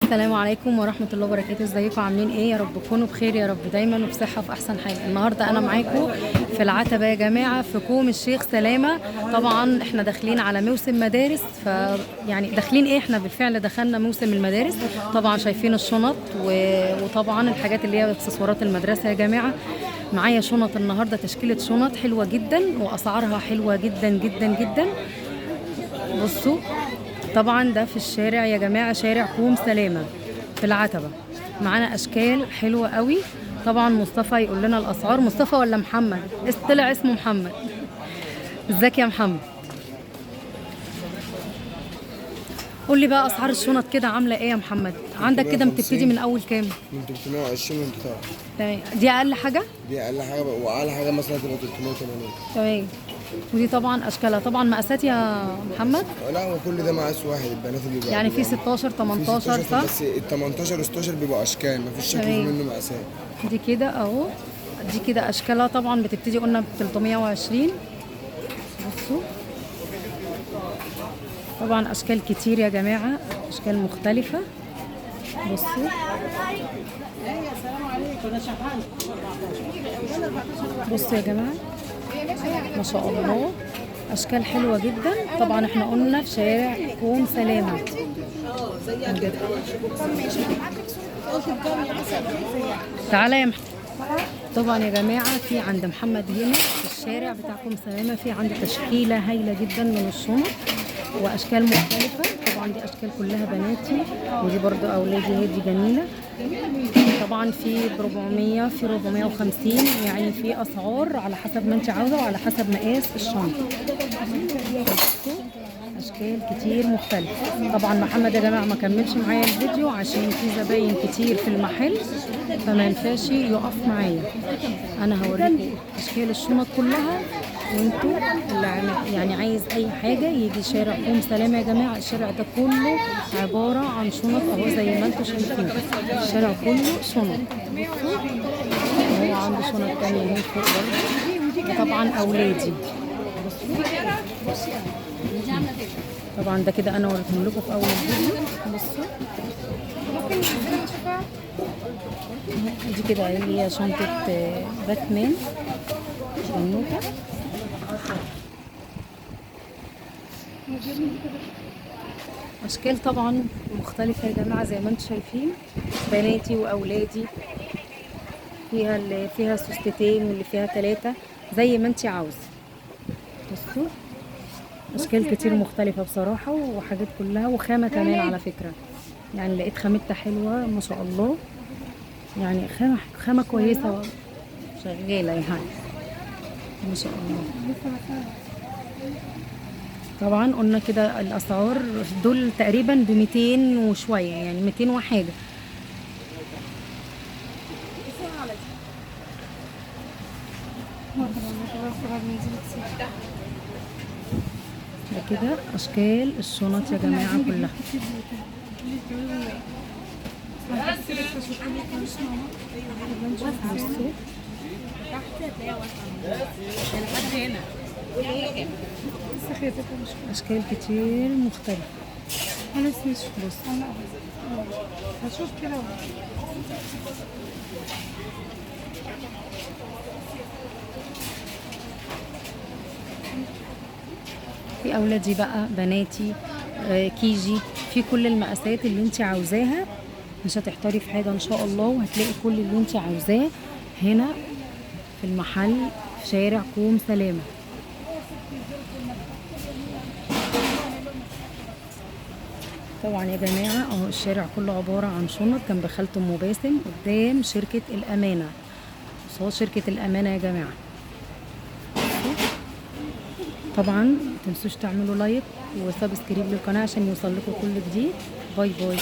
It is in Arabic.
السلام عليكم ورحمة الله وبركاته. ازيكم عاملين ايه؟ يا رب تكونوا بخير يا رب دايما وبصحة في احسن حال. النهاردة انا معاكم في العتبة يا جماعة في كوم الشيخ سلامة. طبعا احنا داخلين على موسم مدارس، يعني داخلين ايه، احنا بالفعل دخلنا موسم المدارس. طبعا شايفين الشنط وطبعا الحاجات اللي هي اكسسوارات المدرسة يا جماعة. معايا شنط النهاردة، تشكيلة شنط حلوة جدا واسعارها حلوة جدا جدا جدا. بصوا طبعا ده في الشارع يا جماعة، شارع كوم سلامة في العتبة. معانا اشكال حلوة قوي. طبعا مصطفى يقول لنا الاسعار. مصطفى ولا محمد؟ طلع اسمه محمد. ازيك يا محمد؟ قول لي بقى اسعار الشنط كده عامله ايه يا محمد؟ عندك كده بتبتدي من اول كام؟ من 320 وانت طالع. تمام، دي اقل حاجه؟ دي اقل حاجه واعلى حاجه مثلا تبقى 380. تمام. ودي طبعا اشكالها طبعا مقاسات يا محمد؟ لا هو كل ده مقاس واحد. البنات اللي بيبقى يعني في 16 18 صح؟ بس ال 18 و 16 بيبقوا اشكال، مفيش شكل منه مقاسات. دي كده اهو، دي كده اشكالها طبعا بتبتدي قلنا ب 320. بصوا طبعا اشكال كتير يا جماعه، اشكال مختلفه. بصوا بصوا يا جماعه، ما شاء الله اشكال حلوه جدا. طبعا احنا قلنا في شارع كوم سلامه. تعالى يا محمد. طبعا يا جماعه في عند محمد هنا في الشارع بتاع كوم سلامه في عند تشكيله هايله جدا من الشنط واشكال مختلفه. طبعا دي اشكال كلها بناتي ودي برضو اولادي، هي دي جميله. طبعا في ب 400 في 450، يعني في اسعار على حسب ما انت عاوزه وعلى حسب مقاس الشنطه. اشكال كتير مختلفه. طبعا محمد يا جماعه ما كملش معايا الفيديو عشان في زباين كتير في المحل فما ينفعش يقف معايا. انا هوريكم اشكال الشنط كلها وانتوا اللي يعني عايز اي حاجه يجي شارع كوم سلامه يا جماعه. الشارع ده كله عباره عن شنط اهو زي ما انتوا شايفين. الشارع كله شنط. هو عنده شنط تانية هنا فوق برضه. طبعا اولادي طبعا ده كده انا وريتهم لكم في اول الفيديو. بصوا دي كده اللي هي شنطه باتمان بنوته. اشكال طبعا مختلفه يا جماعه زي ما انتم شايفين، بناتي واولادي. فيها اللي فيها سوستتين واللي فيها 3 زي ما انت عاوزه. بصوا اشكال كتير مختلفه بصراحه وحاجات كلها وخامه كمان على فكره. يعني لقيت خامتها حلوه ما شاء الله، يعني خامه كويسه شغاله يعني ما شاء الله. طبعا قلنا كده الاسعار دول تقريبا ب 200 وشويه، يعني 200 وحاجه. ده كده اشكال الشنط يا جماعه كلها. بصوا اشكال كتير مختلفه. بص هشوف كده. في اولادي بقى بناتي كيجي، في كل المقاسات اللي انت عاوزاها. مش هتحتاري في حاجه ان شاء الله، وهتلاقي كل اللي انت عاوزاه هنا في المحل في شارع كوم سلامه. طبعا يا جماعه اهو الشارع كله عباره عن شنط جنب خالة ام باسم قدام شركه الامانه. قصاد شركه الامانه يا جماعه. طبعا متنسوش تعملوا لايك وسبسكرايب للقناه عشان يوصل لكم كل جديد. باي باي.